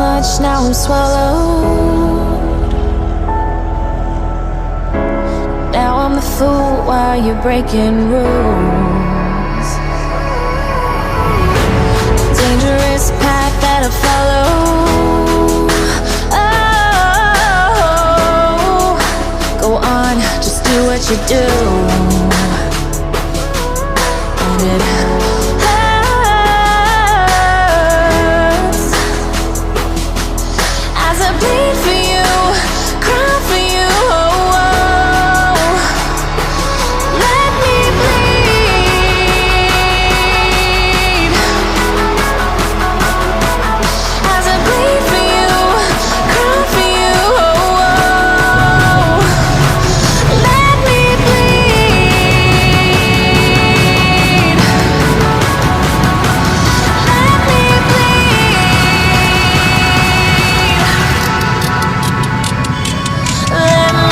much, now I'm swallowed. Now I'm the fool while you're breaking rules. Dangerous path that I follow. Oh, go on, just do what you do. And it hurts as I bleed for you, cry for you. Oh, oh. Let me bleed as I bleed for you, cry for you. Oh, oh. Let me bleed. Let me bleed. Let me.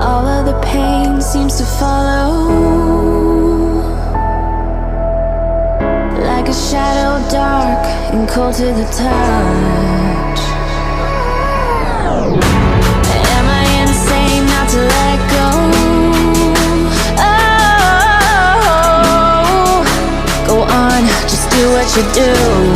All of the pain seems to follow, like a shadow, dark and cold to the touch. Am I insane not to let go? Oh, go on, just do what you do.